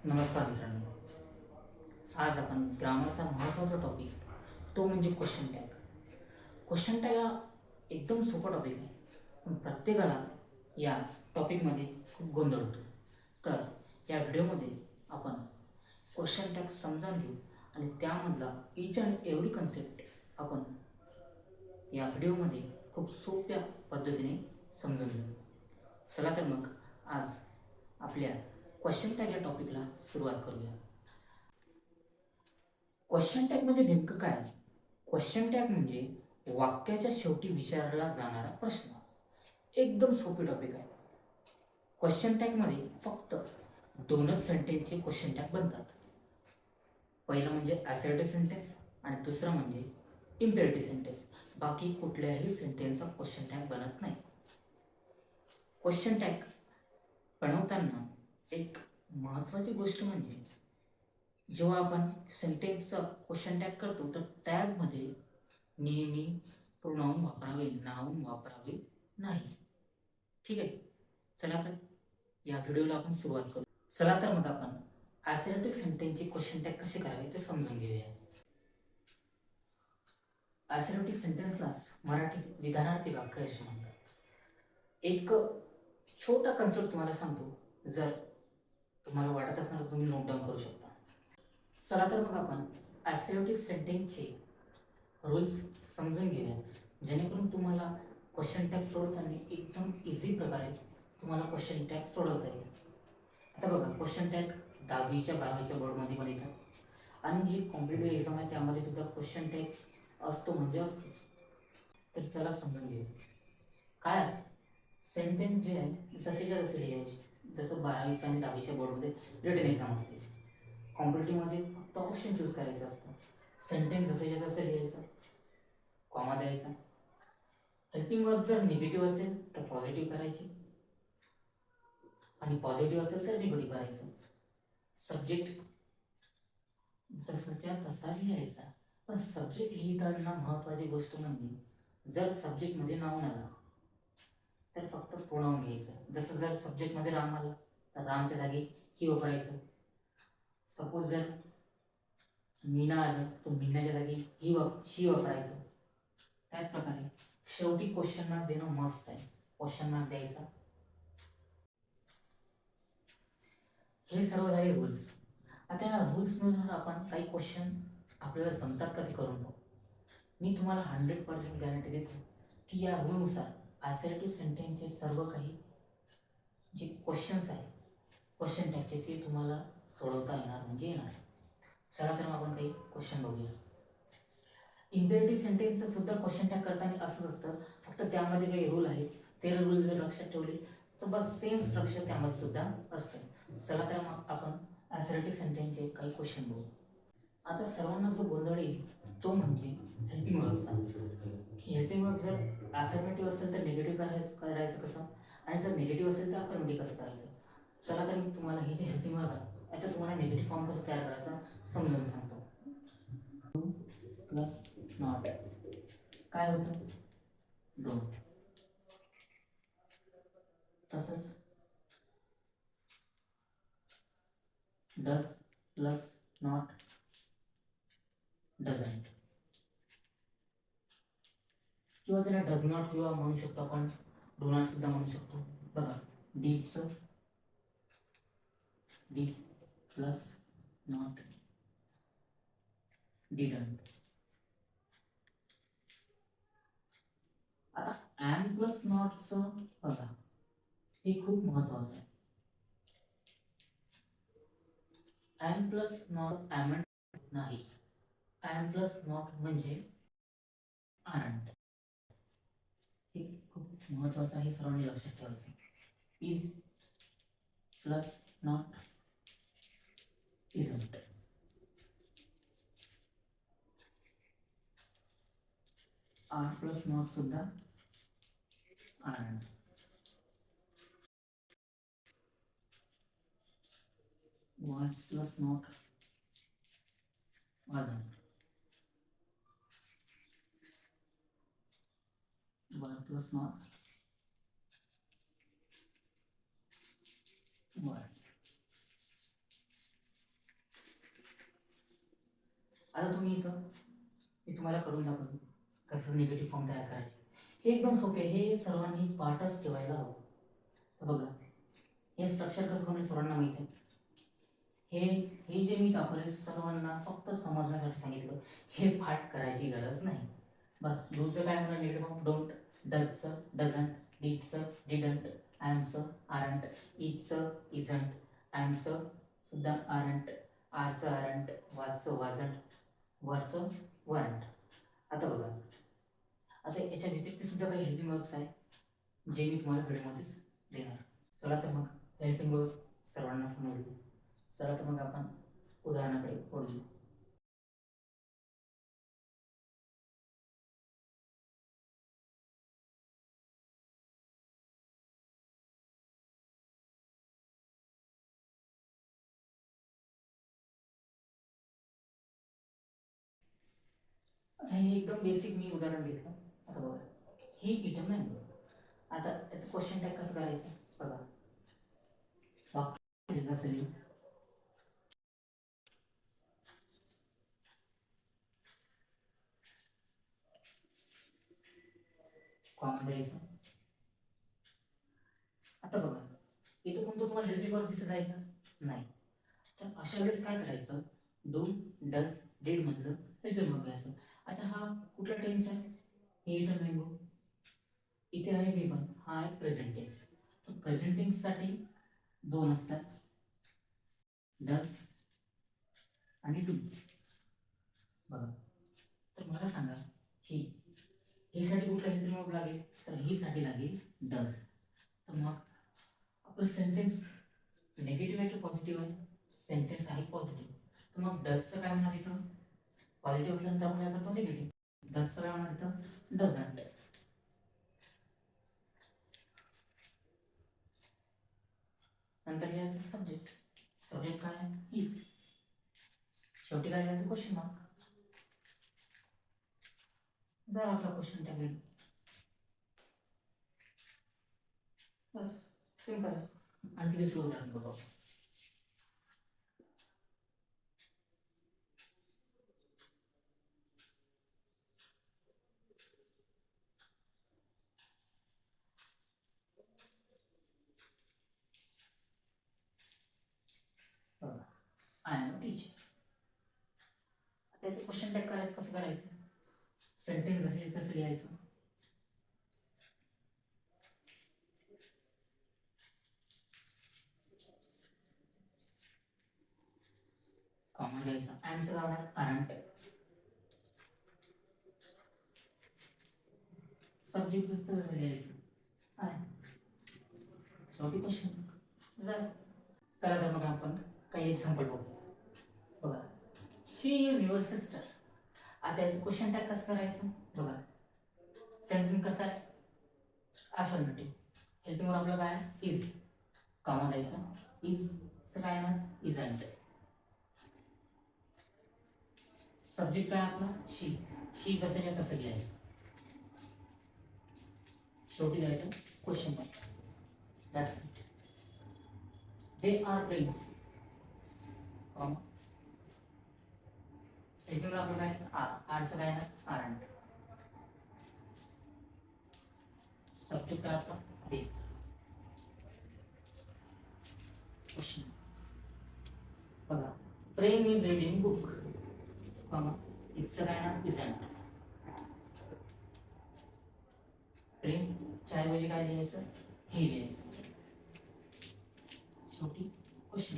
नमस्कार मित्रांनो. आज आपण ग्रामरचा महत्त्वाचा टॉपिक तो म्हणजे क्वेश्चन टॅग. क्वेश्चन टॅग हा एकदम सोपा टॉपिक आहे, पण प्रत्येकाला या टॉपिकमध्ये खूप गोंधळ होतो. तर या व्हिडिओमध्ये आपण क्वेश्चन टॅग समजून घेऊ आणि त्यामधला ईच अँड एव्हरी कन्सेप्ट आपण या व्हिडिओमध्ये खूप सोप्या पद्धतीने समजून घेऊ. चला तर मग आज आपल्या क्वेश्चन टॅग या टॉपिकला सुरुवात करूया. क्वेश्चन टॅग म्हणजे नेमकं काय? क्वेश्चन टॅग म्हणजे वाक्याच्या शेवटी विचारला जाणारा प्रश्न. एकदम सोपी टॉपिक आहे. क्वेश्चन टॅगमध्ये फक्त दोनच सेंटेन्सचे क्वेश्चन टॅग बनतात. पहिलं म्हणजे ॲसर्टिव्ह सेंटेन्स आणि दुसरं म्हणजे इम्पेरेटिव्ह सेंटेन्स. बाकी कुठल्याही सेंटेन्सचा क्वेश्चन टॅग बनत नाही. क्वेश्चन टॅग बनवताना एक महत्त्वाची गोष्ट म्हणजे जेव्हा आपण सेंटेन्सचा क्वेश्चन टॅग करतो तर टॅगमध्ये नेहमी प्रोनाऊन वापरावे, नाऊन वापरावे नाही. ठीक आहे. चला तर या व्हिडिओला आपण सुरुवात करू. चला तर मग आपण ॲसर्टिव्ह सेंटेन्सचे क्वेश्चन टॅग कसे करावे ते समजून घेऊया. ॲसर्टिव्ह सेंटेन्सलाच मराठीत विधानार्थी वाक्य असे म्हणतात. एक छोटा कन्सेप्ट तुम्हाला सांगतो. जर तुम्हाला वाटत असणार तर तुम्ही नोट डाऊन करू शकता. चला तर मग आपण ॲसर्टिव्ह सेंटेन्सचे रूल्स समजून घेऊया, जेणेकरून तुम्हाला क्वेश्चन टॅग सोडवताना एकदम इझी प्रकारे तुम्हाला क्वेश्चन टॅग सोडवता येईल. आता बघा, क्वेश्चन टॅग 10वीच्या 12वीच्या बोर्डमध्ये पण येतात आणि जी कॉम्पिटेटिव्ह एक्झाम आहे त्यामध्ये सुद्धा क्वेश्चन टॅग असतो म्हणजे असतोच. तर चला समजून घेऊ काय असतं. सेंटेन्स जे आहे जसेच्या तसे लिहायचे. जसं 12वीच्या आणि 10वीच्या बोर्डमध्ये रिटन एक्झाम असते. कॉम्पिटेटिव्हमध्ये फक्त ऑप्शन चूज करायचं असतं. सेंटेन्स जसेच्या तसं लिहायचं, कॉमा द्यायचा. हेल्पिंग वर्ब जर निगेटिव्ह असेल तर पॉझिटिव्ह करायची आणि पॉझिटिव्ह असेल तर निगेटिव्ह करायचं. सब्जेक्ट जसाच्या तसा लिहायचा. पण सब्जेक्ट लिहिताना महत्त्वाची गोष्ट म्हणजे जर सब्जेक्टमध्ये नाऊन आला तर फक्त प्रोनाऊन घ्यायचं. जसं जर सब्जेक्टमध्ये राम आला तर रामच्या जागी ही वापरायचं. सपोज जर मीना आलं तर मीनाच्या जागी शी वापरायचं. त्याच प्रकारे शेवटी क्वेश्चन मार्क देणं मस्ट आहे. क्वेश्चन मार्क द्यायचा. हे सर्व झाले रूल्स. आता या रूल्सनुसार आपण काही क्वेश्चन आपल्याला जमतात का ते करून पाहू. मी तुम्हाला 100% गॅरंटी देतो की या रूलनुसार ॲसर्टिव्ह सेंटेन्सचे सर्व काही जे क्वेश्चन्स आहे क्वेश्चन टॅगचे ते तुम्हाला सोडवता येणार म्हणजे येणार. चला तर मग आपण काही क्वेश्चन बघूया. इम्पेरेटिव्ह सेंटेन्सचं सुद्धा क्वेश्चन टॅग करताना असंच असतं, फक्त त्यामध्ये काही रूल आहेत. ते रूल जर लक्षात ठेवले तर बस सेम स्ट्रक्चर त्यामध्ये सुद्धा असतं. चला तर मग आपण ॲसर्टिव्ह सेंटेन्सचे काही क्वेश्चन बघू. आता सर्वांना जो गोंधळ येईल तो म्हणजे हेल्पिंग वर्बचा. की हेल्पिंग वर्ब जर अफर्मेटिव्ह असेल तर निगेटिव्ह करायचं कसं, आणि जर निगेटिव्ह असेल तर अफर्मेटिव्ह कसं करायचं. चला तर मी तुम्हाला हे जे हेल्पिंग वर्ब आहे याच्यात तुम्हाला निगेटिव्ह फॉर्म कसं तयार करायचं समजावून सांगतो. प्लस नॉट काय होतं, डोंट. तसंच डज प्लस नॉट डझंट, किंवा त्याला डज नॉट किंवा म्हणू शकतो आपण डू नॉट सुद्धा म्हणू शकतो. बघा, डीडचं डीड प्लस नॉट डिडंट. आता ॲम प्लस नॉटचं बघा, हे खूप महत्त्वाचं आहे. ॲम प्लस नॉट ॲमंट नाही. ॲम प्लस नॉट म्हणजे आरंट. हे खूप महत्त्वाचं आहे, सर्वांनी लक्षात ठेवायचं. Is plus not isn't. Are plus not सुद्धा aren't. was plus not wasn't. Were plus not were. आता तुम्ही इथं मी तुम्हाला करून दाखवतो कसं निगेटिव्ह फॉर्म तयार करायचे. हे एकदम सोपे आहे, हे सर्वांनी पाठच ठेवायला हवं. तर बघा, हे स्ट्रक्चर कसं बनवलं सर्वांना माहिती आहे. हे हे जे मी दाखवले सर्वांना फक्त समजण्यासाठी सांगितलं, हे पाठ करायची गरज नाही. बस दुसरं काय म्हणा, negative form don't, does, doesn't, did, didn't, am's, aren't, it's, isn't, am's सुद्धा आरंट, आरच आरंट, वाजचं वाजंट, वरचं वरंट. आता बघा, आता याच्या व्यतिरिक्त सुद्धा काही हेल्पिंग वर्ब्स आहे जे मी तुम्हाला व्हिडिओमध्येच देणार. चला तर मग हेल्पिंग वर्ब सर्वांना समजले. चला तर मग आपण उदाहरणाकडे वळूया. हे एकदम बेसिक मी उदाहरण घेतलं. आता बघा, ही इटम नाही. आता याचं क्वेश्चन टॅग कसं करायचं बघा. वाक्य असेल कॉमा द्यायचं. आता बघा, इथं कोणतं तुम्हाला हेल्पिंग वर्ब दिसत आहे का? नाही. तर अशा वेळेस काय करायचं, डू, डज, डीड मधलं हेल्पिंग वर्ब घ्यायचं. आता हा कुठला टेन्स आहे? हे इटम मँगो. इथे आहे वी वन, हा आहे प्रेझेंट टेन्स. तर प्रेझेंट टेन्ससाठी दोन असतात, डज आणि डू. बघा, तर मला सांगा, ही ही साठी कुठला हेल्पिंग वर्ब लागेल? तर ही साठी लागेल डज. तर मग आपलं सेंटेन्स नेगेटिव्ह आहे की पॉझिटिव्ह आहे? सेंटेन्स आहे पॉझिटिव्ह. तर मग डजचं काय होणार इथं? पॉझिटिव्ह असल्यानंतर आपण काय करतो? निगेटिव्ह. डजचं काय होणार इथं? डझंट. नंतर लिहायचं सब्जेक्ट. सब्जेक्ट काय आहे? ही. शेवटी काय लिहायचं? Question mark. जर आपला क्वेश्चन टॅग रेडी. बस, सिंपल आहे. आणखी दुसरं उदाहरण बघू. बघा, आय एम अ टीचर. आता याचं क्वेश्चन टॅग करायचं कसं करायचं? सेंटेन्स असेल तसं लिहायचं. कॉमन घ्यायचं. आयमचं काय होणार? आरंट. सब्जेक्ट दिसतं तसं लिहायचं. आहे शेवटी क्वेश्चन झालं. चला तर मग आपण काही एक्झाम्पल बघूया. बघा, शी इज युअर सिस्टर. आता याचं क्वेश्चन टॅग कसं करायचं बघा. सेंटेन्स कसं आहे? अफर्मेटिव्ह. हेल्पिंग वर्ब आपलं काय आहे? इज. कॉमा द्यायचं. इजचं काय ना? इजंट. सब्जेक्ट काय आपला? शी. शी जसं घ्या तसं घ्यायचं. शेवटी द्यायचं question mark. That's it. They are playing. Comma. Helping verb आपलं काय? आर. आरचं काय ना? आरंट. सब्जेक्ट काय आपला? दे. क्वेश्चन बघा, प्रेम इज रीडिंग बुक. कॉमा. इथचं काय ना? इजंट. प्रेम च्या ऐवजी काय लिहायचं? हे लिहायचं. शेवटी क्वेश्चन.